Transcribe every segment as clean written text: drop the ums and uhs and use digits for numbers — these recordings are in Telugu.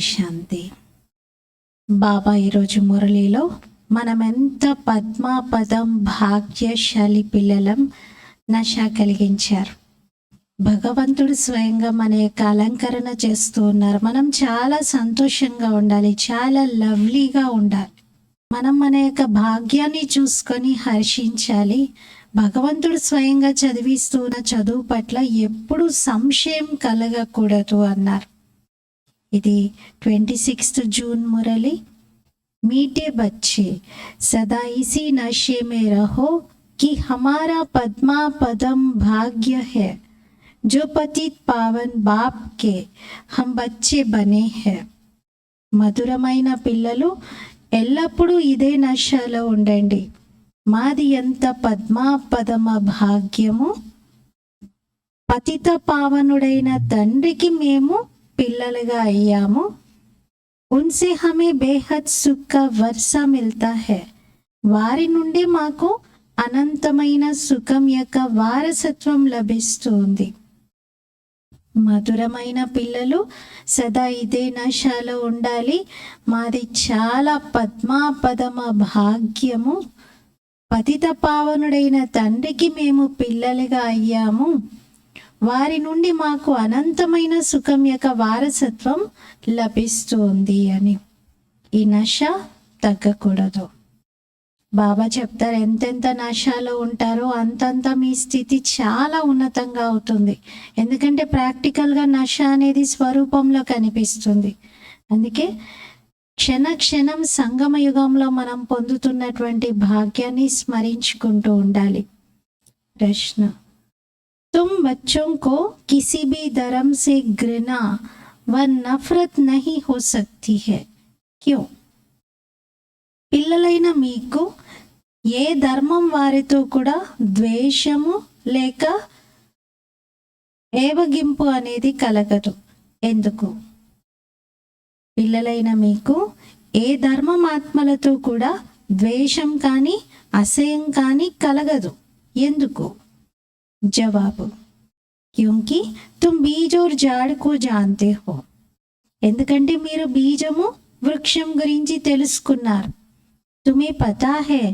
శాంతి. బాబా ఈరోజు మురళిలో మనమెంత పద్మాపదం భాగ్యశాలి పిల్లలం నశ కలిగించారు. భగవంతుడు స్వయంగా మన యొక్క అలంకరణ చేస్తూ ఉన్నారు. మనం చాలా సంతోషంగా ఉండాలి, చాలా లవ్లీగా ఉండాలి. మనం మన యొక్క భాగ్యాన్ని చూసుకొని హర్షించాలి. భగవంతుడు స్వయంగా చదివిస్తున్న చదువు పట్ల ఎప్పుడు సంశయం కలగకూడదు అన్నారు. ఇది 26 जून मुरली। मीठे बच्चे सदा इसी नशे में रहो कि हमारा पद्मा पदम भाग्य है, जो पतित पावन बाप के हम बच्चे बने हैं। మధురమైన పిల్లలు ఎల్లప్పుడూ ఇదే నశలో ఉండండి. మాది ఎంత పద్మాపదమ భాగ్యము, పతిత పావనుడైన తండ్రికి మేము పిల్లలుగా అయ్యాము. ఉన్సే హమే బేహద్ సుఖ్ కా వర్షా మిల్తా హై, వారి నుండి మాకు అనంతమైన సుఖం యొక్క వారసత్వం లభిస్తుంది. మధురమైన పిల్లలు సదా ఇదే నశలో ఉండాలి. మాది చాలా పద్మాపదమ భాగ్యము, పతిత పావనుడైన తండ్రికి మేము పిల్లలుగా అయ్యాము. వారి నుండి మాకు అనంతమైన సుఖం యొక్క వారసత్వం లభిస్తుంది అని. ఈ నశ తగ్గకూడదు. బాబా చెప్తారు, ఎంతెంత నశలో ఉంటారో అంతంత మీ స్థితి చాలా ఉన్నతంగా అవుతుంది. ఎందుకంటే ప్రాక్టికల్గా నశ అనేది స్వరూపంలో కనిపిస్తుంది. అందుకే క్షణ క్షణం సంగమ యుగంలో మనం పొందుతున్నటువంటి భాగ్యాన్ని స్మరించుకుంటూ ఉండాలి. ప్రశ్న: तुम बच्चों को किसी भी धर्म से घृणा व नफरत नहीं हो सकती है, क्यों? పిల్లలైన మీకు ఏ ధర్మం వారితో కూడా ద్వేషము లేక ఏవగింపు అనేది కలగదు. ఎందుకు? పిల్లలైన మీకు ఏ ధర్మం ఆత్మలతో కూడా ద్వేషం కానీ అసహ్యం కానీ కలగదు. ఎందుకు? జవాబు: క్యూంకి తుమ్ బీజ్ और జాడ్ కో జాన్తే హో, ఎందుకంటే మీరు బీజము వృక్షం గురించి తెలుసుకున్నారు. तुम्हें पता है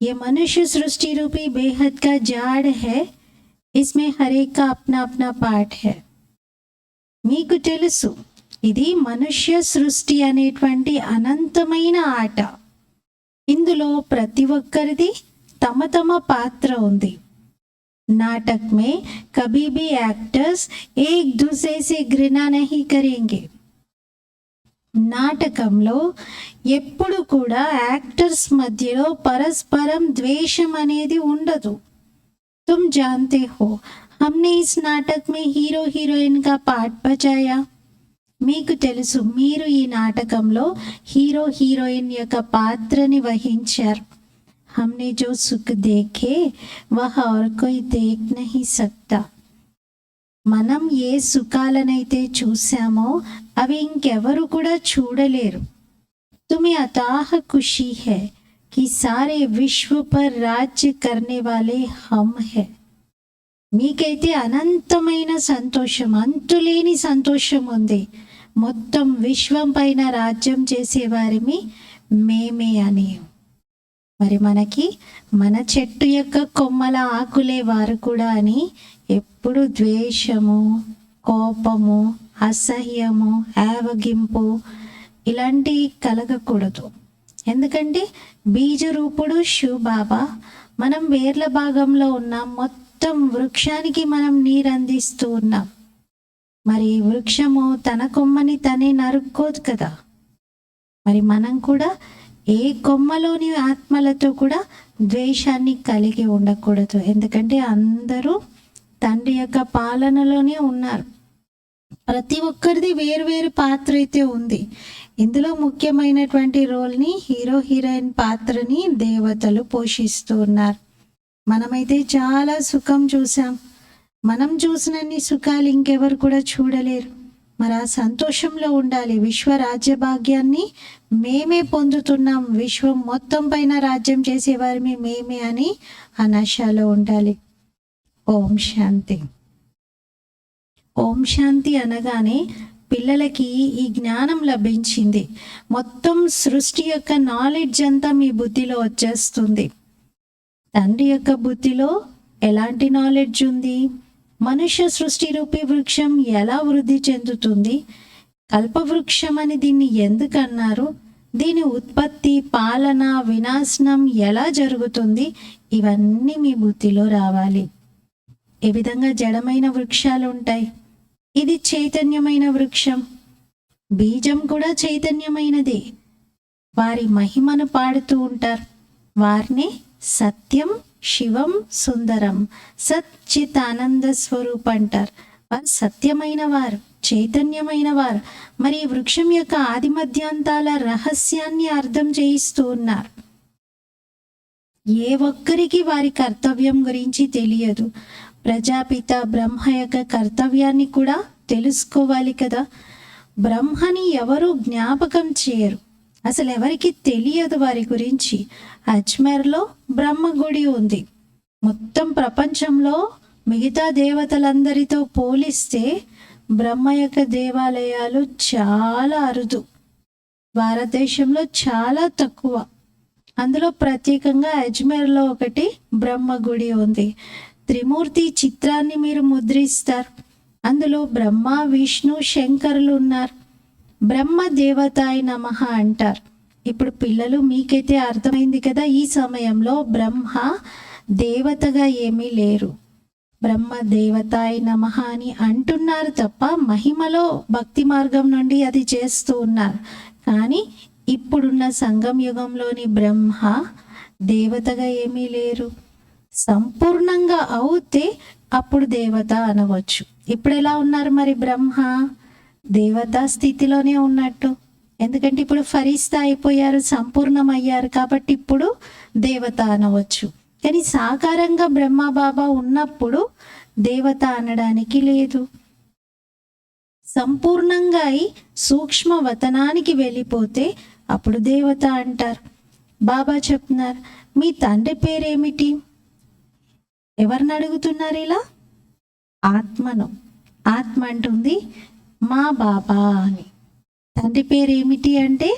ये मनुष्य सृष्टि रूपी बेहद का झाड़ है, इसमें हर एक का अपना अपना पार्ट है. మీకు తెలుసు ఇది మనుష్య సృష్టి అనేటువంటి అనంతమైన ఆట. ఇందులో ప్రతి ఒక్కరిది తమ తమ పాత్ర ఉంది. नाटक में कभी भी एक्टर्स एक दूसरे से घृणा नहीं करेंगे. నాటకంలో ఎప్పుడు కూడా యాక్టర్స్ మధ్యలో పరస్పరం ద్వేషం అనేది ఉండదు. तुम जानते हो हमने इस नाटक में हीरो हीरोइन का पार्ट बजाया. మీకు తెలుసు మీరు ఈ నాటకంలో హీరో హీరోయిన్ యొక్క పాత్రని వహించారు. हमने जो सुख देखे वह और कोई देख नहीं सकता. మనం ఏ సుఖాలనైతే చూసామో అవి ఇంకెవరు కూడా చూడలేరు. तुम्हें अताह खुशी है कि सारे विश्व पर राज्य करने वाले हम हैं. మీకైతే అనంతమైన సంతోషం, అంతులేని సంతోషం ఉంది. మొత్తం విశ్వం పైన రాజ్యం చేసేవారిమి మేమే అని. మరి మనకి మన చెట్టు యొక్క కొమ్మల ఆకులే వారు కూడా అని ఎప్పుడు ద్వేషము, కోపము, అసహ్యము, ఏవగింపు ఇలాంటివి కలగకూడదు. ఎందుకంటే బీజరూపుడు శివ్ బాబా మనం వేర్ల భాగంలో ఉన్నాం. మొత్తం వృక్షానికి మనం నీరు అందిస్తూ ఉన్నాం. మరి వృక్షము తన కొమ్మని తనే నరుక్కోదు కదా. మరి మనం కూడా ఏ కొమ్మలోని ఆత్మలతో కూడా ద్వేషాన్ని కలిగి ఉండకూడదు. ఎందుకంటే అందరూ తండ్రి యొక్క పాలనలోనే ఉన్నారు. ప్రతి ఒక్కరిది వేరు పాత్ర అయితే ఉంది. ఇందులో ముఖ్యమైనటువంటి రోల్ని హీరో హీరోయిన్ పాత్రని దేవతలు పోషిస్తూ ఉన్నారు. మనమైతే చాలా సుఖం చూసాం. మనం చూసినన్ని సుఖాలు ఇంకెవరు కూడా చూడలేరు. మరి ఆ సంతోషంలో ఉండాలి. విశ్వ రాజ్య భాగ్యాన్ని మేమే పొందుతున్నాం, విశ్వం మొత్తం పైన రాజ్యం చేసేవారిని మేమే అని ఆ నశలో ఉండాలి. ఓం శాంతి. ఓం శాంతి అనగానే పిల్లలకి ఈ జ్ఞానం లభించింది. మొత్తం సృష్టి యొక్క నాలెడ్జ్ అంతా మీ బుద్ధిలో వచ్చేస్తుంది. తండ్రి యొక్క బుద్ధిలో ఎలాంటి నాలెడ్జ్ ఉంది? మనుష్య సృష్టి రూపీ వృక్షం ఎలా వృద్ధి చెందుతుంది? కల్పవృక్షం అని దీన్ని ఎందుకు అన్నారు? దీని ఉత్పత్తి, పాలన, వినాశనం ఎలా జరుగుతుంది? ఇవన్నీ మీ బుద్ధిలో రావాలి. ఏ విధంగా జడమైన వృక్షాలు ఉంటాయి, ఇది చైతన్యమైన వృక్షం. బీజం కూడా చైతన్యమైనది. వారి మహిమను పాడుతూ ఉంటారు. వారిని సత్యం, శివం, సుందరం, సచ్చిత్ ఆనంద స్వరూప్ అంటారు. వారు సత్యమైన వారు, చైతన్యమైన వారు. మరి ఈ వృక్షం యొక్క ఆది మధ్యాంతాల రహస్యాన్ని అర్థం చేయిస్తూ ఉన్నారు. ఏ ఒక్కరికి వారి కర్తవ్యం గురించి తెలియదు. ప్రజాపిత బ్రహ్మ యొక్క కర్తవ్యాన్ని కూడా తెలుసుకోవాలి కదా. బ్రహ్మని ఎవరు జ్ఞాపకం చేయరు, అసలు ఎవరికి తెలియదు వారి గురించి. అజ్మేర్లో బ్రహ్మ గుడి ఉంది. మొత్తం ప్రపంచంలో మిగతా దేవతలందరితో పోలిస్తే బ్రహ్మ యొక్క దేవాలయాలు చాలా అరుదు. భారతదేశంలో చాలా తక్కువ. అందులో ప్రత్యేకంగా అజ్మేర్లో ఒకటి బ్రహ్మ గుడి ఉంది. త్రిమూర్తి చిత్రాన్ని మీరు ముద్రిస్తారు. అందులో బ్రహ్మ, విష్ణు, శంకరులు ఉన్నారు. బ్రహ్మ దేవతాయ నమః అంటారు. ఇప్పుడు పిల్లలు, మీకైతే అర్థమైంది కదా, ఈ సమయంలో బ్రహ్మ దేవతగా ఏమీ లేరు. బ్రహ్మ దేవతాయ నమః అని అంటున్నారు తప్ప మహిమలో భక్తి మార్గం నుండి అది చేస్తూ ఉన్నారు. కానీ ఇప్పుడున్న సంగం యుగంలోని బ్రహ్మ దేవతగా ఏమీ లేరు. సంపూర్ణంగా అవుతే అప్పుడు దేవత అనవచ్చు. ఇప్పుడు ఎలా ఉన్నారు మరి? బ్రహ్మ దేవతా స్థితిలోనే ఉన్నట్టు. ఎందుకంటే ఇప్పుడు ఫరిస్తా అయిపోయారు, సంపూర్ణమయ్యారు, కాబట్టి ఇప్పుడు దేవత అనవచ్చు. కానీ సాకారంగా బ్రహ్మ బాబా ఉన్నప్పుడు దేవత అనడానికి లేదు. సంపూర్ణంగా అయి సూక్ష్మ వతనానికి వెళ్ళిపోతే అప్పుడు దేవత అంటారు. బాబా చెప్తున్నారు, మీ తండ్రి పేరేమిటి? ఎవరిని అడుగుతున్నారు ఇలా? ఆత్మను. ఆత్మ అంటుంది మా బాబా అని. తండ్రి పేరు ఏమిటి అంటే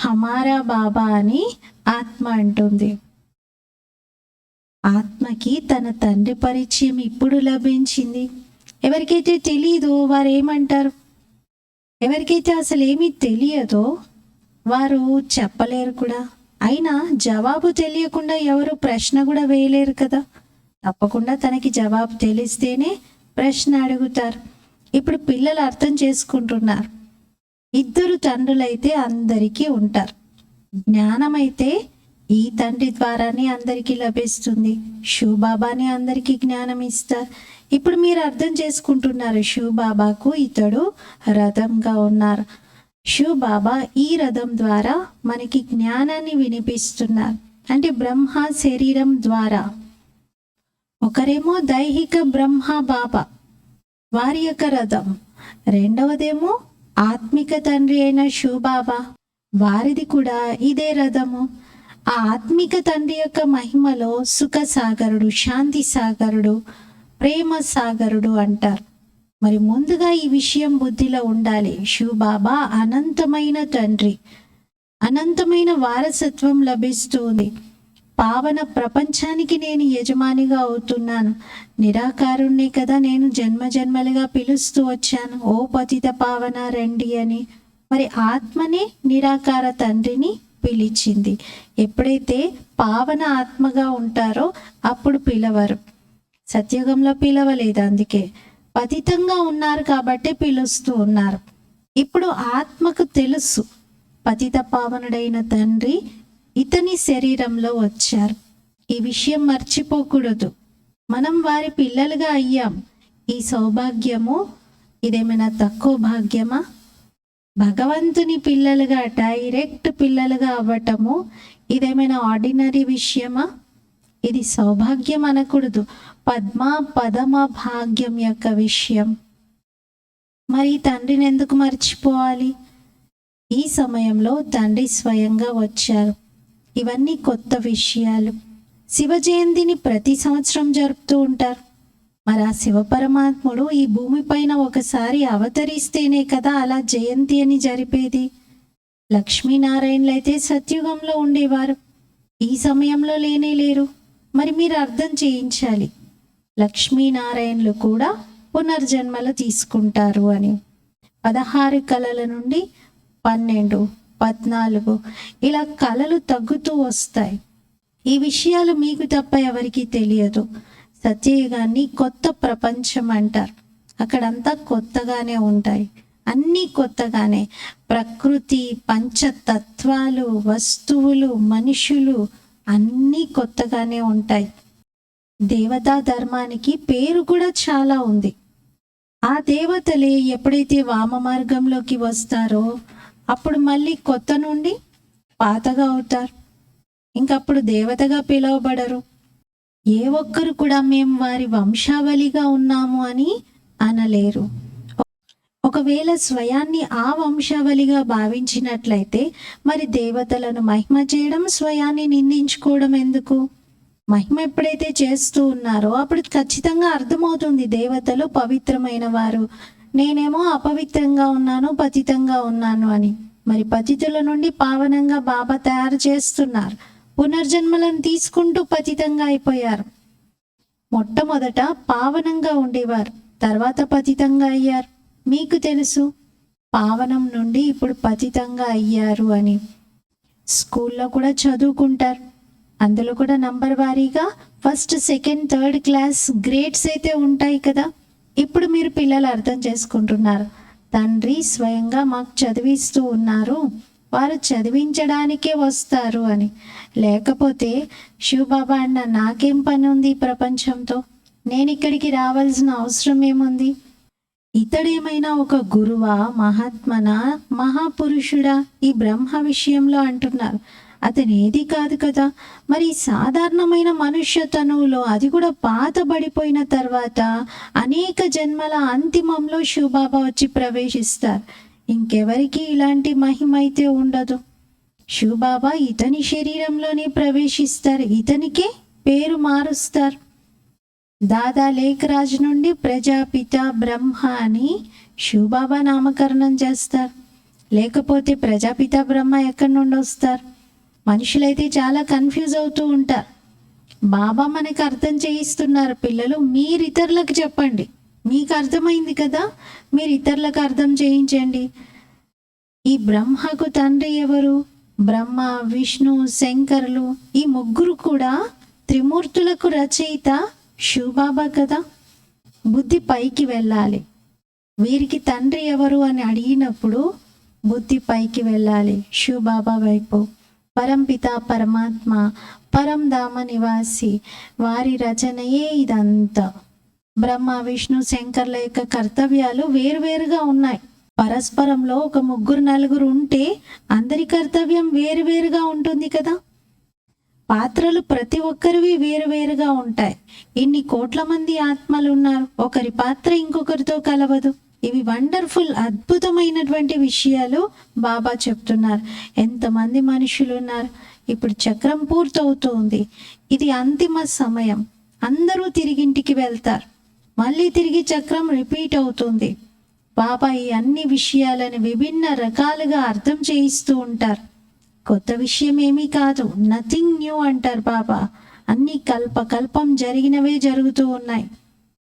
హమారా బాబా అని ఆత్మ అంటుంది. ఆత్మకి తన తండ్రి పరిచయం ఇప్పుడు లభించింది. ఎవరికైతే తెలియదో వారు ఏమంటారు? ఎవరికైతే అసలు ఏమీ తెలియదో వారు చెప్పలేరు కూడా. అయినా జవాబు తెలియకుండా ఎవరు ప్రశ్న కూడా వేయలేరు కదా. తప్పకుండా తనకి జవాబు తెలిస్తేనే ప్రశ్న అడుగుతారు. ఇప్పుడు పిల్లలు అర్థం చేసుకుంటున్నారు. ఇద్దరు తండ్రులైతే అందరికీ ఉంటారు. జ్ఞానం అయితే ఈ తండ్రి ద్వారానే అందరికీ లభిస్తుంది. శివబాబాని అందరికీ జ్ఞానం ఇస్తారు. ఇప్పుడు మీరు అర్థం చేసుకుంటున్నారు, శివబాబాకు ఇతడు రథంగా ఉన్నారు. శివబాబా ఈ రథం ద్వారా మనకి జ్ఞానాన్ని వినిపిస్తున్నారు. అంటే బ్రహ్మ శరీరం ద్వారా. ఒకరేమో దైహిక బ్రహ్మ బాబా, వారి యొక్క రథం. రెండవదేమో ఆత్మిక తండ్రి అయిన శివబాబా, వారిది కూడా ఇదే రథము. ఆ ఆత్మిక తండ్రి యొక్క మహిమలో సుఖ సాగరుడు, శాంతి సాగరుడు, ప్రేమ సాగరుడు అంటారు. మరి ముందుగా ఈ విషయం బుద్ధిలో ఉండాలి. శివబాబా అనంతమైన తండ్రి, అనంతమైన వారసత్వం లభిస్తుంది. పావన ప్రపంచానికి నేను యజమానిగా అవుతున్నాను. నిరాకారుణ్ణే కదా నేను జన్మ జన్మలుగా పిలుస్తూ వచ్చాను, ఓ పతిత పావన రండి అని. మరి ఆత్మనే నిరాకార తండ్రిని పిలిచింది. ఎప్పుడైతే పావన ఆత్మగా ఉంటారో అప్పుడు పిలవరు. సత్యుగంలో పిలవలేదు, అందుకే పతితంగా ఉన్నారు కాబట్టి పిలుస్తూ ఉన్నారు. ఇప్పుడు ఆత్మకు తెలుసు పతిత పావనుడైన తండ్రి ఇతని శరీరంలో వచ్చారు. ఈ విషయం మర్చిపోకూడదు. మనం వారి పిల్లలుగా అయ్యాం. ఈ సౌభాగ్యము ఇదేమైనా తక్కువ భాగ్యమా? భగవంతుని పిల్లలుగా, డైరెక్ట్ పిల్లలుగా అవ్వటము ఇదేమైనా ఆర్డినరీ విషయమా? ఇది సౌభాగ్యం అనకూడదు, పద్మ పదమ భాగ్యం యొక్క విషయం. మరి తండ్రిని ఎందుకు మర్చిపోవాలి? ఈ సమయంలో తండ్రి స్వయంగా వచ్చారు. ఇవన్నీ కొత్త విషయాలు. శివ జయంతిని ప్రతి సంవత్సరం జరుపుతూ ఉంటారు. మరి ఆ శివపరమాత్ముడు ఈ భూమిపైన ఒకసారి అవతరిస్తేనే కదా అలా జయంతి అని జరిపేది. లక్ష్మీనారాయణులు అయితే సత్యుగంలో ఉండేవారు, ఈ సమయంలో లేనే లేరు. మరి మీరు అర్థం చేయించాలి, లక్ష్మీనారాయణులు కూడా పునర్జన్మలు తీసుకుంటారు అని. 16 కళల నుండి 12, 14 ఇలా కళలు తగ్గుతూ వస్తాయి. ఈ విషయాలు మీకు తప్ప ఎవరికీ తెలియదు. సత్యయుగాన్ని కొత్త ప్రపంచం అంటారు. అక్కడంతా కొత్తగానే ఉంటాయి, అన్నీ కొత్తగానే. ప్రకృతి, పంచతత్వాలు, వస్తువులు, మనుషులు అన్నీ కొత్తగానే ఉంటాయి. దేవతా ధర్మానికి పేరు కూడా చాలా ఉంది. ఆ దేవతలే ఎప్పుడైతే వామ మార్గంలోకి వస్తారో అప్పుడు మళ్ళీ కొత్త నుండి పాతగా అవుతారు. ఇంకప్పుడు దేవతగా పిలువబడరు. ఏ ఒక్కరు కూడా మేము వారి వంశావళిగా ఉన్నాము అని అనలేరు. ఒకవేళ స్వయాన్ని ఆ వంశావళిగా భావించినట్లయితే మరి దేవతలను మహిమ చేయడం, స్వయాన్ని నిందించుకోవడం ఎందుకు? మహిమ ఎప్పుడైతే చేస్తూ ఉన్నారో అప్పుడు ఖచ్చితంగా అర్థమవుతుంది దేవతలు పవిత్రమైన వారు, నేనేమో అపవిత్రంగా ఉన్నాను, పతితంగా ఉన్నాను అని. మరి పతితుల నుండి పావనంగా బాబా తయారు చేస్తున్నారు. పునర్జన్మలను తీసుకుంటూ పతితంగా అయిపోయారు. మొట్టమొదట పావనంగా ఉండేవారు, తర్వాత పతితంగా అయ్యారు. మీకు తెలుసు పావనం నుండి ఇప్పుడు పతితంగా అయ్యారు అని. స్కూల్లో కూడా చదువుకుంటారు, అందులో కూడా నంబర్ వారీగా 1st, 2nd, 3rd class grades అయితే ఉంటాయి కదా. ఇప్పుడు మీరు పిల్లలు అర్థం చేసుకుంటున్నారు, తండ్రి స్వయంగా మాకు చదివిస్తూ ఉన్నారు, వారు చదివించడానికే వస్తారు అని. లేకపోతే శివబాబా అన్న నాకేం పని ఉంది ఈ ప్రపంచంతో, నేను ఇక్కడికి రావాల్సిన అవసరం ఏముంది? ఇతడేమైనా ఒక గురువా, మహాత్మనా, మహాపురుషుడా ఈ బ్రహ్మ విషయంలో అంటున్నారు. అతను ఏది కాదు కదా. మరి సాధారణమైన మనుష్య తనువులో, అది కూడా పాతబడిపోయిన తర్వాత అనేక జన్మల అంతిమంలో శివబాబా వచ్చి ప్రవేశిస్తారు. ఇంకెవరికి ఇలాంటి మహిమ అయితే ఉండదు. శివబాబా ఇతని శరీరంలోనే ప్రవేశిస్తారు, ఇతనికే పేరు మారుస్తారు. దాదా లేఖరాజు నుండి ప్రజాపిత బ్రహ్మ అని శివబాబా నామకరణం చేస్తారు. లేకపోతే ప్రజాపిత బ్రహ్మ ఎక్కడి నుండి వస్తారు? మనుషులైతే చాలా కన్ఫ్యూజ్ అవుతూ ఉంటారు. బాబా మనకి అర్థం చేయిస్తున్నారు, పిల్లలు మీరు ఇతరులకు చెప్పండి, మీకు అర్థమైంది కదా, మీరు ఇతరులకు అర్థం చేయించండి. ఈ బ్రహ్మకు తండ్రి ఎవరు? బ్రహ్మ, విష్ణు, శంకరులు ఈ ముగ్గురు కూడా త్రిమూర్తులకు రచయిత శివబాబా కదా. బుద్ధి పైకి వెళ్ళాలి. వీరికి తండ్రి ఎవరు అని అడిగినప్పుడు బుద్ధి పైకి వెళ్ళాలి, శివబాబా వైపు. పరంపిత పరమాత్మ, పరంధామ నివాసి, వారి రచనయే ఇదంతా. బ్రహ్మ, విష్ణు, శంకర్ల యొక్క కర్తవ్యాలు వేరువేరుగా ఉన్నాయి. పరస్పరంలో ఒక 3, 4 ఉంటే అందరి కర్తవ్యం వేరువేరుగా ఉంటుంది కదా. పాత్రలు ప్రతి ఒక్కరివి వేరువేరుగా ఉంటాయి. ఇన్ని కోట్ల మంది ఆత్మలు ఉన్నారు, ఒకరి పాత్ర ఇంకొకరితో కలవదు. ఇవి వండర్ఫుల్, అద్భుతమైనటువంటి విషయాలు బాబా చెప్తున్నారు. ఎంతమంది మనుషులు ఉన్నారు. ఇప్పుడు చక్రం పూర్తవుతుంది, ఇది అంతిమ సమయం. అందరూ తిరిగింటికి వెళ్తారు, మళ్ళీ తిరిగి చక్రం రిపీట్ అవుతుంది. బాబా ఈ అన్ని విషయాలను విభిన్న రకాలుగా అర్థం చేయిస్తూ ఉంటారు. కొత్త విషయం ఏమీ కాదు, నథింగ్ న్యూ అంటారు బాబా. అన్ని కల్పం జరిగినవే జరుగుతూ ఉన్నాయి.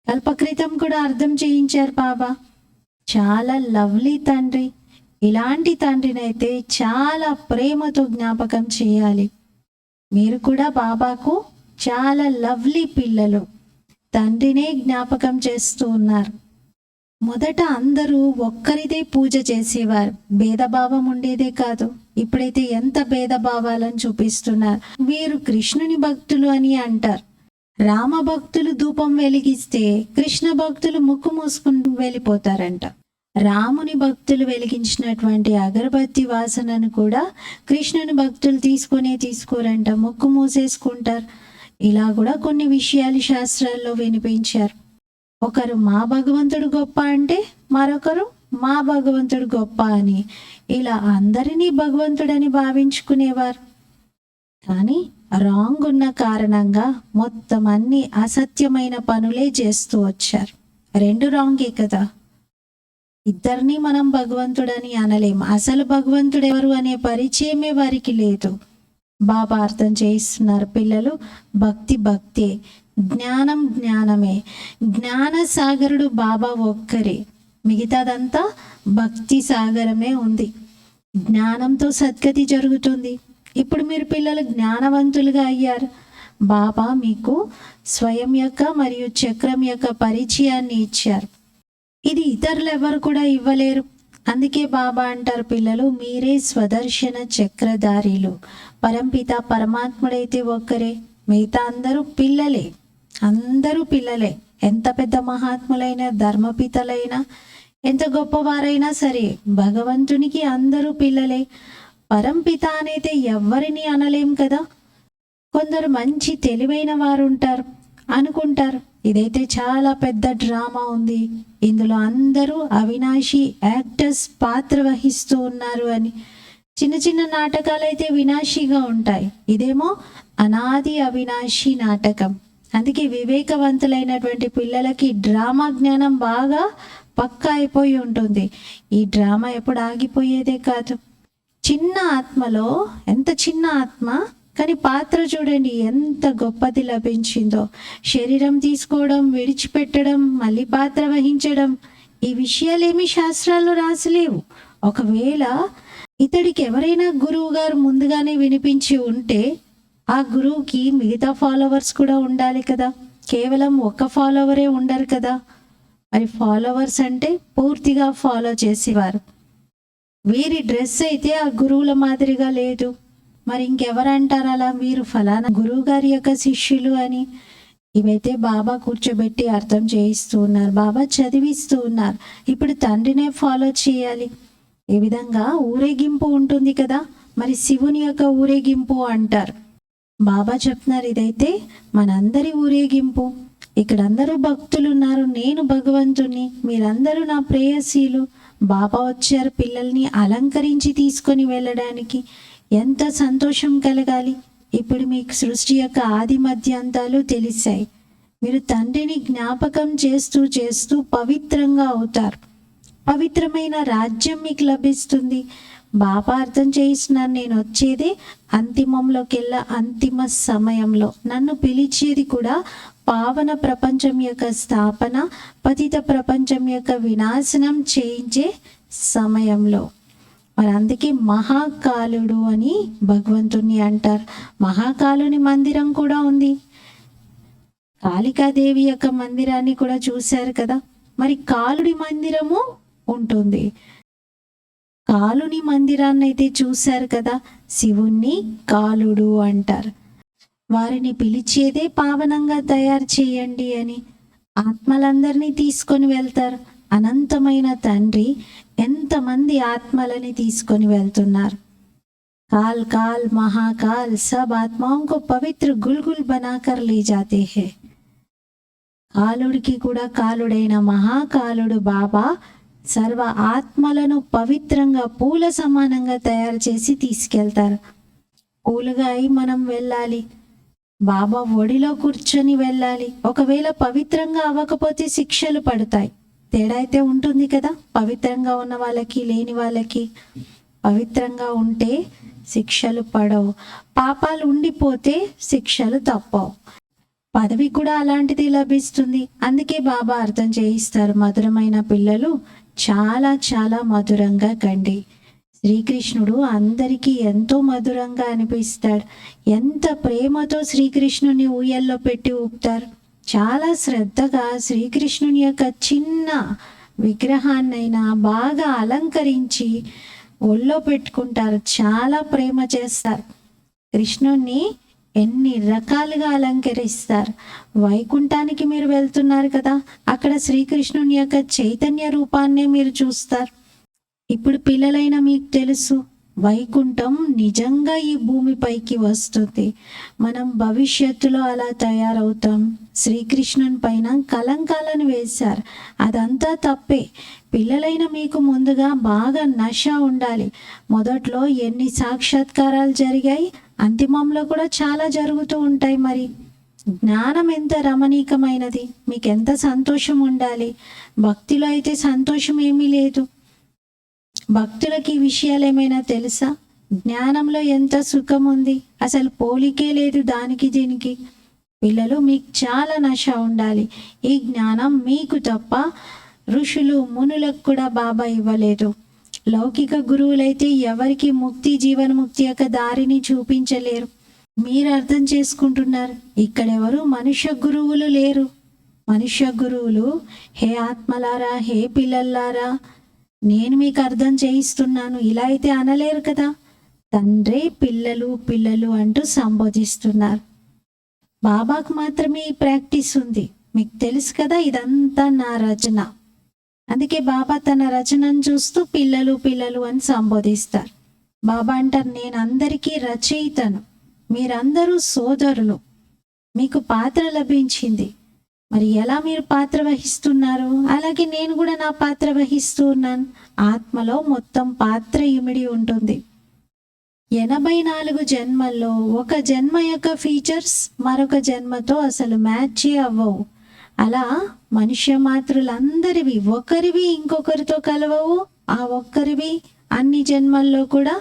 కల్పక్రితం కూడా అర్థం చేయించారు బాబా. చాలా లవ్లీ తండ్రి. ఇలాంటి తండ్రినైతే చాలా ప్రేమతో జ్ఞాపకం చేయాలి. మీరు కూడా బాబాకు చాలా లవ్లీ పిల్లలు. తండ్రినే జ్ఞాపకం చేస్తూ ఉన్నారు. మొదట అందరూ ఒక్కరిదే పూజ చేసేవారు, భేదభావం ఉండేదే కాదు. ఇప్పుడైతే ఎంత భేదభావాలను చూపిస్తున్నారు. వీరు కృష్ణుని భక్తులు అని అంటారు. రామ భక్తులు ధూపం వెలిగిస్తే కృష్ణ భక్తులు ముక్కు మూసుకుని వెళ్ళిపోతారంట. రాముని భక్తులు వెలిగించినటువంటి అగరబత్తి వాసనను కూడా కృష్ణుని భక్తులు తీసుకోరంట, ముక్కు మూసేసుకుంటారు. ఇలా కూడా కొన్ని విషయాలు శాస్త్రాల్లో వినిపించారు. ఒకరు మా భగవంతుడు గొప్ప అంటే మరొకరు మా భగవంతుడు గొప్ప అని, ఇలా అందరినీ భగవంతుడని భావించుకునేవారు. కానీ రాంగ్ ఉన్న కారణంగా మొత్తం అన్ని అసత్యమైన పనులే చేస్తూ వచ్చారు. రెండు రాంగే కదా. ఇద్దరిని మనం భగవంతుడని అనలేం. అసలు భగవంతుడు ఎవరు అనే పరిచయమే వారికి లేదు. బాబా అర్థం చేయిస్తున్నారు, పిల్లలు భక్తి భక్తే, జ్ఞానం జ్ఞానమే. జ్ఞాన సాగరుడు బాబా ఒక్కరే, మిగతాదంతా భక్తి సాగరమే ఉంది. జ్ఞానంతో సద్గతి జరుగుతుంది. ఇప్పుడు మీరు పిల్లలు జ్ఞానవంతులుగా అయ్యారు. బాబా మీకు స్వయం యొక్క మరియు చక్రం యొక్క పరిచయాన్ని ఇచ్చారు. ఇది ఇతరులు ఎవరు కూడా ఇవ్వలేరు. అందుకే బాబా అంటారు, పిల్లలు మీరే స్వదర్శన చక్రధారీలు. పరంపిత పరమాత్ముడైతే ఒక్కరే, మిగతా అందరూ పిల్లలే. అందరూ పిల్లలే. ఎంత పెద్ద మహాత్ములైన ధర్మపితలైనా ఎంత గొప్పవారైనా సరే భగవంతునికి అందరూ పిల్లలే. పరంపిత అనేది ఎవరిని అనలేం కదా. కొందరు మంచి తెలివైన వారు ఉంటారు, అనుకుంటారు ఇదైతే చాలా పెద్ద డ్రామా ఉంది, ఇందులో అందరూ అవినాశి యాక్టర్స్ పాత్ర వహిస్తూ ఉన్నారు అని. చిన్న చిన్న నాటకాలు అయితే వినాశిగా ఉంటాయి, ఇదేమో అనాది అవినాశి నాటకం. అందుకే వివేకవంతులైనటువంటి పిల్లలకి డ్రామా జ్ఞానం బాగా పక్కా అయిపోయి ఉంటుంది. ఈ డ్రామా ఎప్పుడు ఆగిపోయేదే కాదు. చిన్న ఆత్మలో, ఎంత చిన్న ఆత్మ కానీ పాత్ర చూడండి ఎంత గొప్పది లభించిందో. శరీరం తీసుకోవడం, విడిచిపెట్టడం, మళ్ళీ పాత్ర వహించడం, ఈ విషయాలేమి శాస్త్రాల్లో రాసలేవు. ఒకవేళ ఇతడికి ఎవరైనా గురువు గారు ముందుగానే వినిపించి ఉంటే ఆ గురువుకి మిగతా ఫాలోవర్స్ కూడా ఉండాలి కదా. కేవలం ఒక ఫాలోవరే ఉండరు కదా. మరి ఫాలోవర్స్ అంటే పూర్తిగా ఫాలో చేసేవారు. వీరి డ్రెస్ అయితే ఆ గురువుల మాదిరిగా లేదు. మరి ఇంకెవరంటారు అలా మీరు ఫలానా గురువు గారి యొక్క శిష్యులు అని? ఇవైతే బాబా కూర్చోబెట్టి అర్థం చేయిస్తూ ఉన్నారు, బాబా చదివిస్తూ ఉన్నారు. ఇప్పుడు తండ్రినే ఫాలో చేయాలి. ఈ విధంగా ఊరేగింపు ఉంటుంది కదా, మరి శివుని యొక్క ఊరేగింపు అంటారు. బాబా చెప్తున్నారు ఇదైతే మనందరి ఊరేగింపు. ఇక్కడ అందరూ భక్తులు ఉన్నారు, నేను భగవంతుణ్ణి, మీరందరూ నా ప్రేయసీలు. బాబా వచ్చారు పిల్లల్ని అలంకరించి తీసుకొని వెళ్ళడానికి. ఎంత సంతోషం కలగాలి. ఇప్పుడు మీకు సృష్టి యొక్క ఆది మధ్యాంతాలు తెలిసాయి. మీరు తండ్రిని జ్ఞాపకం చేస్తూ చేస్తూ పవిత్రంగా అవుతారు. పవిత్రమైన రాజ్యం మీకు లభిస్తుంది. బాబా అర్థం చేయిస్తున్నారు, నేను వచ్చేది అంతిమంలోకెల్లా అంతిమ సమయంలో. నన్ను పిలిచేది కూడా పావన ప్రపంచం యొక్క స్థాపన, పతిత ప్రపంచం యొక్క వినాశనం చేయించే సమయంలో. మరి అందుకే మహాకాలుడు అని భగవంతుణ్ణి అంటారు. మహాకాలుని మందిరం కూడా ఉంది. కాళికాదేవి యొక్క మందిరాన్ని కూడా చూశారు కదా. మరి కాలుడి మందిరము ఉంటుంది. కాలుని మందిరాన్ని అయితే చూశారు కదా. శివుణ్ణి కాలుడు అంటారు. వారిని పిలిచేదే పావనంగా తయారు చేయండి అని. ఆత్మలందరినీ తీసుకొని వెళ్తారు. అనంతమైన తండ్రి ఎంతమంది ఆత్మలని తీసుకొని వెళ్తున్నారు. काल काल महाकाल सब आत्माओं को पवित्र गुलगुल बनाकर ले जाते हैं. కాలుడికి కూడా కాలుడైన మహాకాలుడు బాబా సర్వ ఆత్మలను పవిత్రంగా పూల సమానంగా తయారు చేసి తీసుకెళ్తారు. పూలుగా అయి మనం వెళ్ళాలి. బాబా ఒడిలో కూర్చొని వెళ్ళాలి. ఒకవేళ పవిత్రంగా అవ్వకపోతే శిక్షలు పడతాయి. తేడా అయితే ఉంటుంది కదా, పవిత్రంగా ఉన్న వాళ్ళకి లేని వాళ్ళకి. పవిత్రంగా ఉంటే శిక్షలు పడవు, పాపాలు ఉండిపోతే శిక్షలు తప్పవు. పదవి కూడా అలాంటిది లభిస్తుంది. అందుకే బాబా అర్థం చేయిస్తారు, మధురమైన పిల్లలు చాలా చాలా మధురంగా కండి. శ్రీకృష్ణుడు అందరికీ ఎంతో మధురంగా అనిపిస్తాడు. ఎంత ప్రేమతో శ్రీకృష్ణుని ఊయల్లో పెట్టి ఊపుతారు. చాలా శ్రద్ధగా శ్రీకృష్ణుని యొక్క చిన్న విగ్రహాన్నైనా బాగా అలంకరించి ఒళ్ళో పెట్టుకుంటారు. చాలా ప్రేమ చేస్తారు. కృష్ణుణ్ణి ఎన్ని రకాలుగా అలంకరిస్తారు. వైకుంఠానికి మీరు వెళ్తున్నారు కదా, అక్కడ శ్రీకృష్ణుని యొక్క చైతన్య రూపాన్నే మీరు చూస్తారు. ఇప్పుడు పిల్లలైన మీకు తెలుసు, వైకుంఠం నిజంగా ఈ భూమిపైకి వస్తుంది. మనం భవిష్యత్తులో అలా తయారవుతాం. శ్రీకృష్ణుని పైన కలంకాలను వేశారు, అదంతా తప్పే. పిల్లలైన మీకు ముందుగా బాగా నష ఉండాలి. మొదట్లో ఎన్ని సాక్షాత్కారాలు జరిగాయి, అంతిమంలో కూడా చాలా జరుగుతూ ఉంటాయి. మరి జ్ఞానం ఎంత రమణీకమైనది, మీకు ఎంత సంతోషం ఉండాలి. భక్తిలో అయితే సంతోషం ఏమీ లేదు. భక్తులకి ఈ విషయాలు ఏమైనా తెలుసా? జ్ఞానంలో ఎంత సుఖం ఉంది, అసలు పోలికే లేదు దానికి దీనికి. పిల్లలు, మీకు చాలా నశ ఉండాలి. ఈ జ్ఞానం మీకు తప్ప ఋషులు మునులకు కూడా బాబా ఇవ్వలేదు. లౌకిక గురువులైతే ఎవరికి ముక్తి, జీవన్ముక్తి యొక్క దారిని చూపించలేరు. మీరు అర్థం చేసుకుంటున్నారు, ఇక్కడెవరు మనుష్య గురువులు లేరు. మనుష్య గురువులు, హే ఆత్మలారా, హే పిల్లల్లారా, నేను మీకు అర్థం చేయిస్తున్నాను, ఇలా అయితే అనలేరు కదా. తండ్రి పిల్లలు పిల్లలు అంటూ సంబోధిస్తున్నారు. బాబాకు మాత్రమే ఈ ప్రాక్టీస్ ఉంది. మీకు తెలుసు కదా, ఇదంతా నా రచన. అందుకే బాబా తన రచనను చూస్తూ పిల్లలు పిల్లలు అని సంబోధిస్తారు. బాబా అంటారు, నేను అందరికీ రచయితను, మీరందరూ సోదరులు, మీకు పాత్ర లభించింది. మరి ఎలా మీరు పాత్ర వహిస్తున్నారు? అలాగే నేను కూడా నా పాత్ర వహిస్తూ ఉన్నాను. ఆత్మలో మొత్తం పాత్ర ఇమిడి ఉంటుంది. 84 జన్మల్లో ఒక జన్మ యొక్క ఫీచర్స్ మరొక జన్మతో అసలు మ్యాచ్ అవ్వవు. అలా మనుష్య మాతృలందరివి ఒకరివి ఇంకొకరితో కలవవు. ఆ ఒక్కరివి అన్ని జన్మల్లో కూడా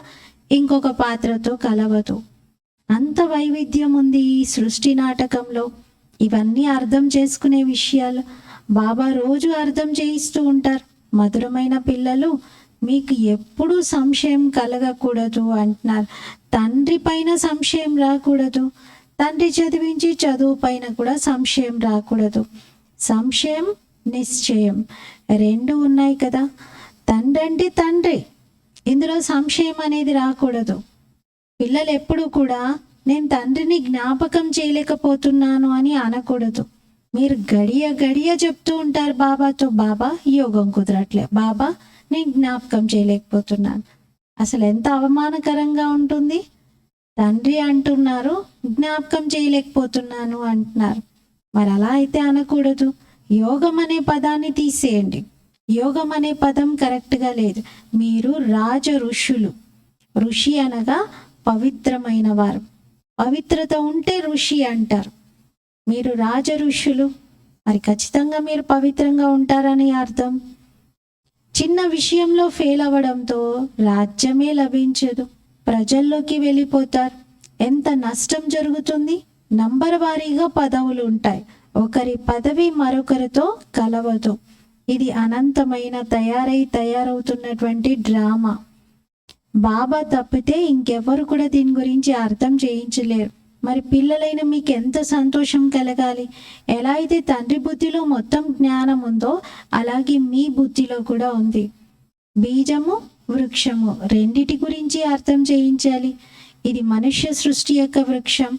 ఇంకొక పాత్రతో కలవదు. అంత వైవిధ్యం ఉంది ఈ సృష్టి నాటకంలో. ఇవన్నీ అర్థం చేసుకునే విషయాలు బాబా రోజు అర్థం చేయిస్తూ ఉంటారు. మధురమైన పిల్లలు, మీకు ఎప్పుడూ సంశయం కలగకూడదు అంటున్నారు. తండ్రి పైన సంశయం రాకూడదు, తండ్రి చదివించి చదువు పైన కూడా సంశయం రాకూడదు. సంశయం నిశ్చయం రెండు ఉన్నాయి కదా. తండ్రి అంటే తండ్రి, ఇందులో సంశయం అనేది రాకూడదు. పిల్లలు ఎప్పుడు కూడా నేను తండ్రిని జ్ఞాపకం చేయలేకపోతున్నాను అని అనకూడదు. మీరు గడియ గడియ చెప్తూ ఉంటారు బాబాతో, బాబా యోగం కుదరట్లే, బాబా నేను జ్ఞాపకం చేయలేకపోతున్నాను. అసలు ఎంత అవమానకరంగా ఉంటుంది. తండ్రి అంటున్నారు, జ్ఞాపకం చేయలేకపోతున్నాను అంటున్నారు. మరి అలా అయితే అనకూడదు. యోగం అనే పదాన్ని తీసేయండి. యోగం అనే పదం కరెక్ట్గా లేదు. మీరు రాజ ఋషులు. ఋషి అనగా పవిత్రమైన వారు. పవిత్రత ఉంటే ఋషి అంటారు. మీరు రాజ ఋషులు, మరి ఖచ్చితంగా మీరు పవిత్రంగా ఉంటారని అర్థం. చిన్న విషయంలో ఫెయిల్ అవ్వడంతో రాజ్యమే లభించదు, ప్రజల్లోకి వెళ్ళిపోతారు. ఎంత నష్టం జరుగుతుంది. నంబర్ వారీగా పదవులు ఉంటాయి, ఒకరి పదవి మరొకరితో కలవదు. ఇది అనంతమైన తయారవుతున్నటువంటి డ్రామా. బాబా తప్పితే ఇంకెవరు కూడా దీని గురించి అర్థం చేయించలేరు. మరి పిల్లలైన మీకు ఎంత సంతోషం కలగాలి. ఎలా అయితే తండ్రి బుద్ధిలో మొత్తం జ్ఞానం ఉందో అలాగే మీ బుద్ధిలో కూడా ఉంది. బీజము వృక్షము రెండిటి గురించి అర్థం చేయించాలి. ఇది మనుష్య సృష్టి యొక్క వృక్షం.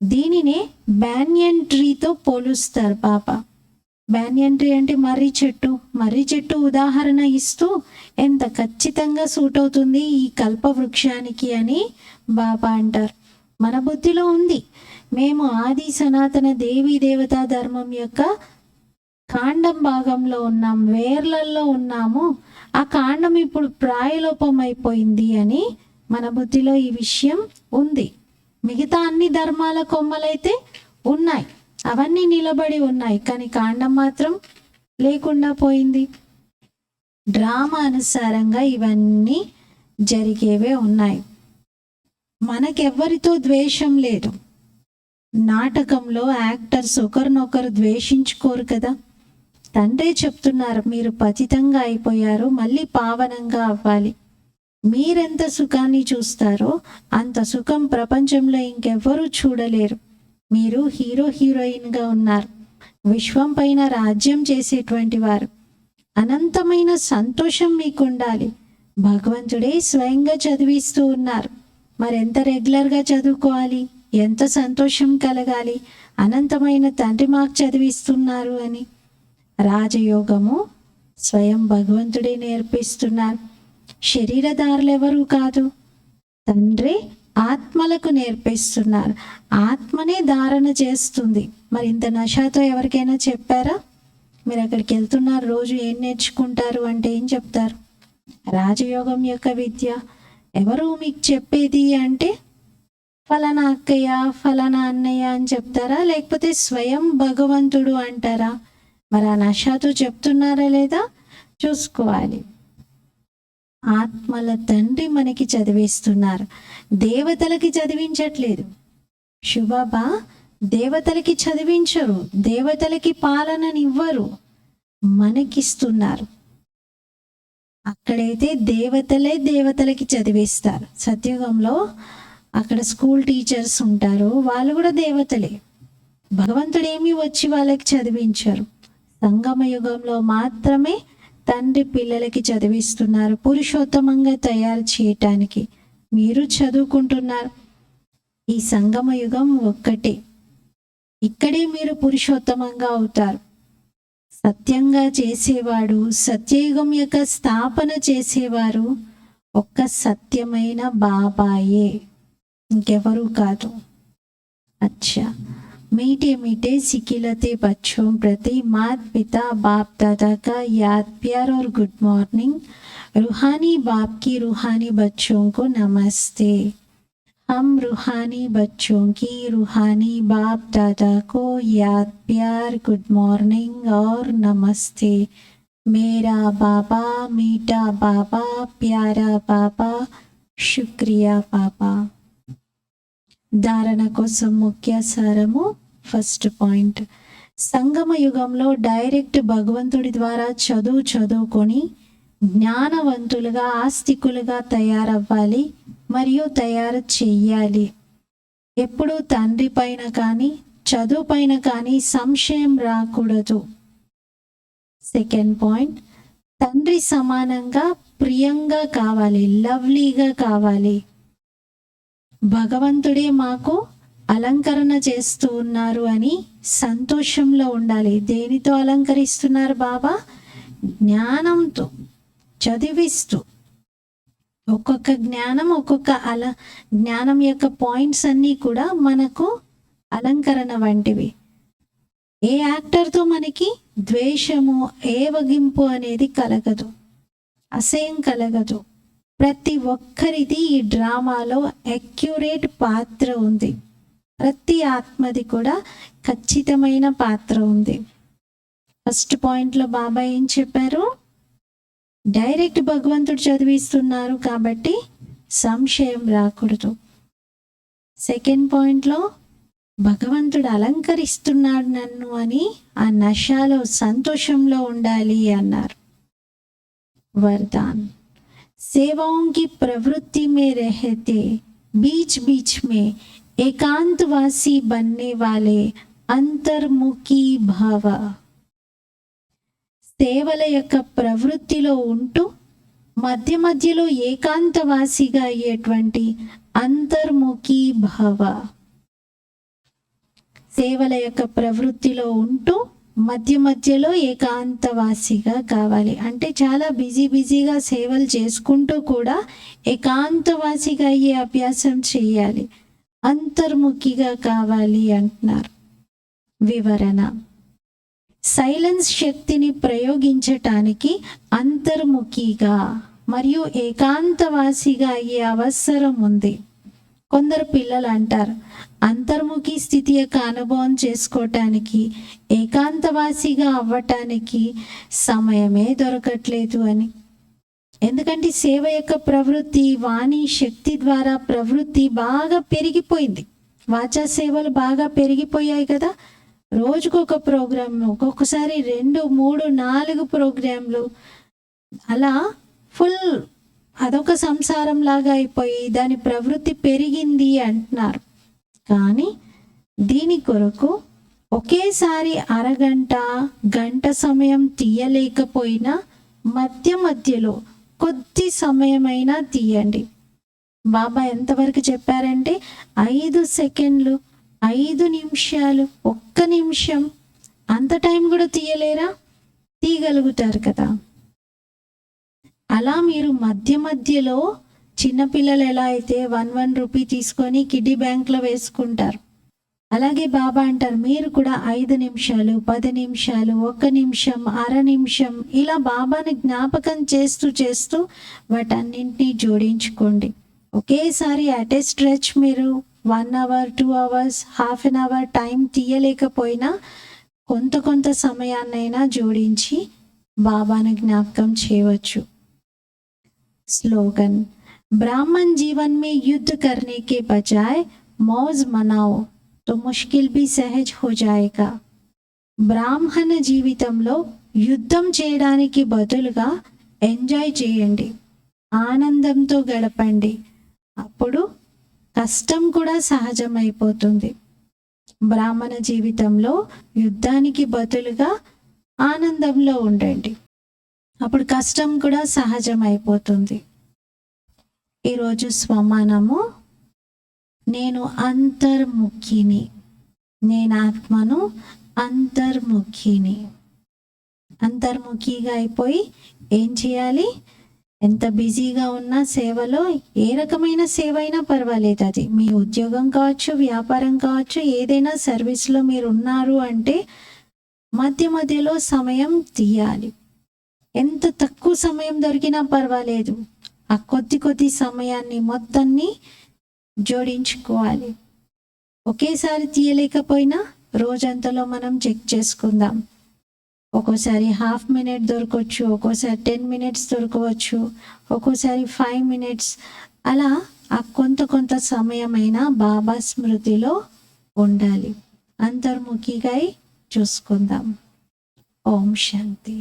దీనినే బ్యానియన్ ట్రీతో పోలుస్తారు బాబా. బ్యానియన్ ట్రీ అంటే మర్రి చెట్టు. మర్రి చెట్టు ఉదాహరణ ఇస్తూ ఎంత ఖచ్చితంగా సూట్ అవుతుంది ఈ కల్ప వృక్షానికి అని బాబా అంటారు. మన బుద్ధిలో ఉంది, మేము ఆది సనాతన దేవీ దేవతా ధర్మం యొక్క కాండం భాగంలో ఉన్నాం, వేర్లల్లో ఉన్నాము. ఆ కాండం ఇప్పుడు ప్రాయలోపం అయిపోయింది అని మన బుద్ధిలో ఈ విషయం ఉంది. మిగతా అన్ని ధర్మాల కొమ్మలైతే ఉన్నాయి, అవన్నీ నిలబడి ఉన్నాయి, కానీ కాండం మాత్రం లేకుండా పోయింది. డ్రామా అనుసారంగా ఇవన్నీ జరిగేవే ఉన్నాయి. మనకెవ్వరితో ద్వేషం లేదు. నాటకంలో యాక్టర్స్ ఒకరినొకరు ద్వేషించుకోరు కదా. తండ్రే చెప్తున్నారు, మీరు పతితంగా అయిపోయారు, మళ్ళీ పావనంగా అవ్వాలి. మీరెంత సుఖాన్ని చూస్తారో అంత సుఖం ప్రపంచంలో ఇంకెవ్వరూ చూడలేరు. మీరు హీరోయిన్గా ఉన్నారు, విశ్వం పైన రాజ్యం చేసేటువంటి వారు. అనంతమైన సంతోషం మీకు ఉండాలి. భగవంతుడే స్వయంగా చదివిస్తూ ఉన్నారు. మరి ఎంత రెగ్యులర్గా చదువుకోవాలి, ఎంత సంతోషం కలగాలి. అనంతమైన తండ్రి మాకు చదివిస్తున్నారు అని. రాజయోగము స్వయం భగవంతుడే నేర్పిస్తున్నారు. శరీరదారులు ఎవరు కాదు, తండ్రి ఆత్మలకు నేర్పిస్తున్నారు. ఆత్మనే ధారణ చేస్తుంది. మరి ఇంత నషాతో ఎవరికైనా చెప్పారా? మీరు అక్కడికి వెళ్తున్నారు, రోజు ఏం నేర్చుకుంటారు అంటే ఏం చెప్తారు? రాజయోగం యొక్క విద్య. ఎవరు మీకు చెప్పేది అంటే ఫలానా అక్కయ్య, ఫలానా అన్నయ్య అని చెప్తారా? లేకపోతే స్వయం భగవంతుడు అంటారా? మరి ఆ నషాతో చెప్తున్నారా లేదా చూసుకోవాలి. ఆత్మల తండ్రి మనకి చదివిస్తున్నారు, దేవతలకి చదివించట్లేదు. శివబాబా దేవతలకి చదివించరు, దేవతలకి పాలననివ్వరు, మనకిస్తున్నారు. అక్కడైతే దేవతలే దేవతలకి చదివిస్తారు. సత్యుగంలో అక్కడ స్కూల్ టీచర్స్ ఉంటారు, వాళ్ళు కూడా దేవతలే. భగవంతుడు ఏమీ వచ్చి వాళ్ళకి చదివించరు. సంగమ యుగంలో మాత్రమే తండ్రి పిల్లలకి చదివిస్తున్నారు, పురుషోత్తమంగా తయారు చేయటానికి. మీరు చదువుకుంటున్నారు. ఈ సంగమ యుగం ఒక్కటే, ఇక్కడే మీరు పురుషోత్తమంగా అవుతారు. సత్యంగా చేసేవాడు, సత్యయుగం యొక్క స్థాపన చేసేవారు ఒక్క సత్యమైన బాబాయే, ఇంకెవరూ కాదు. అచ్చా, मीठे मीठे सिकिलते बच्चों प्रति माता पिता बाप दादा का याद प्यार और गुड मॉर्निंग। रूहानी बाप की रूहानी बच्चों को नमस्ते। हम रूहानी बच्चों की रूहानी बाप दादा को याद प्यार गुड मॉर्निंग और नमस्ते। मेरा बाबा मीठा बाबा प्यारा बाबा शुक्रिया बाबा। ధారణ కోసం ముఖ్య సారము. ఫస్ట్ పాయింట్, సంగమ యుగంలో డైరెక్ట్ భగవంతుడి ద్వారా చదువుకొని జ్ఞానవంతులుగా ఆస్తికులుగా తయారవ్వాలి మరియు తయారు చెయ్యాలి. ఎప్పుడు తండ్రి పైన కానీ చదువు పైన కానీ సంశయం రాకూడదు. సెకండ్ పాయింట్, తండ్రి సమానంగా ప్రియంగా కావాలి, లవ్లీగా కావాలి. భగవంతుడే మాకు అలంకరణ చేస్తూ ఉన్నారు అని సంతోషంలో ఉండాలి. దేనితో అలంకరిస్తున్నారు బాబా? జ్ఞానంతో చదివిస్తూ. ఒక్కొక్క జ్ఞానం జ్ఞానం యొక్క పాయింట్స్ అన్నీ కూడా మనకు అలంకరణ వంటివి. ఏ యాక్టర్తో మనకి ద్వేషము, ఏవగింపు అనేది కలగదు, అసహ్యం కలగదు. ప్రతి ఒక్కరిది ఈ డ్రామాలో అక్యురేట్ పాత్ర ఉంది. ప్రతి ఆత్మది కూడా ఖచ్చితమైన పాత్ర ఉంది. ఫస్ట్ పాయింట్లో బాబా ఏం చెప్పారు? డైరెక్ట్ భగవంతుడు చదివిస్తున్నారు కాబట్టి సంశయం రాకూడదు. సెకండ్ పాయింట్లో భగవంతుడు అలంకరిస్తున్నాడు నన్ను అని ఆ నషాలో సంతోషంలో ఉండాలి అన్నారు. వరదాన్, सेवाओं की प्रवृत्ति में रहते बीच बीच में एकांतवासी बनने वाले अंतर्मुखी भव। సేవల యొక్క ప్రవృత్తిలో ఉంటూ మధ్య మధ్యలో ఏకాంతవాసిగా అయ్యేటువంటి అంతర్ముఖి భవ. సేవల యొక్క ప్రవృత్తిలో ఉంటూ మధ్య మధ్యలో ఏకాంతవాసిగా కావాలి. అంటే చాలా బిజీగా సేవలు చేసుకుంటూ కూడా ఏకాంతవాసిగా అయ్యే అభ్యాసం చేయాలి, అంతర్ముఖిగా కావాలి అంటున్నారు. వివరణ, సైలెన్స్ శక్తిని ప్రయోగించటానికి అంతర్ముఖిగా మరియు ఏకాంతవాసిగా అయ్యే అవసరం ఉంది. కొందరు పిల్లలు అంటారు, అంతర్ముఖి స్థితి యొక్క అనుభవం చేసుకోవటానికి, ఏకాంతవాసిగా అవ్వటానికి సమయమే దొరకట్లేదు అని. ఎందుకంటే సేవ యొక్క ప్రవృత్తి, వాణి శక్తి ద్వారా ప్రవృత్తి బాగా పెరిగిపోయింది. వాచా సేవలు బాగా పెరిగిపోయాయి కదా. రోజుకొక ప్రోగ్రామ్, ఒక్కొక్కసారి 2, 3, 4 ప్రోగ్రాంలు, అలా ఫుల్ అదొక సంసారం లాగా అయిపోయి దాని ప్రవృత్తి పెరిగింది అంటున్నారు. కానీ దీని కొరకు ఒకేసారి అరగంట, గంట సమయం తీయలేకపోయినా మధ్య మధ్యలో కొద్ది సమయమైనా తీయండి. బాబా ఎంతవరకు చెప్పారంటే 5 సెకండ్లు, 5 నిమిషాలు, 1 నిమిషం, అంత టైం కూడా తీయలేరా? తీయగలుగుతారు కదా. అలా మీరు మధ్య మధ్యలో చిన్నపిల్లలు ఎలా అయితే 1 రూపీ తీసుకొని కిడ్డీ బ్యాంక్లో వేసుకుంటారు, అలాగే బాబా అంటారు మీరు కూడా 5 నిమిషాలు, 10 నిమిషాలు, 1 నిమిషం, అర నిమిషం, ఇలా బాబాని జ్ఞాపకం చేస్తూ వాటన్నింటినీ జోడించుకోండి. ఒకేసారి అట్ ఏ స్ట్రెచ్ మీరు 1 hour 2 hours half an hour time తీయలేకపోయినా కొంత సమయాన్నైనా జోడించి బాబాను జ్ఞాపకం చేయవచ్చు. स्लोगन ब्राह्मण जीवन में युद्ध करने के बजाय मौज मनाओ तो मुश्किल भी सहज हो जाएगा. బ్రాహ్మణ జీవితంలో యుద్ధం చేయడానికి బదులుగా ఎంజాయ్ చేయండి, ఆనందంతో గడపండి, అప్పుడు కష్టం కూడా సహజమైపోతుంది. బ్రాహ్మణ జీవితంలో యుద్ధానికి బదులుగా ఆనందంలో ఉండండి, అప్పుడు కష్టం కూడా సహజమైపోతుంది. ఈరోజు స్వమానము, నేను అంతర్ముఖిని, నేను ఆత్మను అంతర్ముఖిని. అంతర్ముఖిగా అయిపోయి ఏం చేయాలి? ఎంత బిజీగా ఉన్నా సేవలో, ఏ రకమైన సేవ అయినా పర్వాలేదు, అది మీ ఉద్యోగం కావచ్చు, వ్యాపారం కావచ్చు, ఏదైనా సర్వీస్లో మీరు ఉన్నారు అంటే మధ్యలో సమయం తీయాలి. ఎంత తక్కువ సమయం దొరికినా పర్వాలేదు, ఆ కొద్ది సమయాన్ని మొత్తాన్ని జోడించుకోవాలి. ఒకేసారి తీయలేకపోయినా రోజంతలో మనం చెక్ చేసుకుందాం. ఒక్కోసారి హాఫ్ మినిట్ దొరకవచ్చు, ఒక్కోసారి 10 మినిట్స్ దొరకవచ్చు, ఒక్కోసారి 5 మినిట్స్. అలా ఆ కొంత సమయమైనా బాబా స్మృతిలో ఉండాలి. అంతర్ముఖిగా చూసుకుందాం. ఓం శాంతి.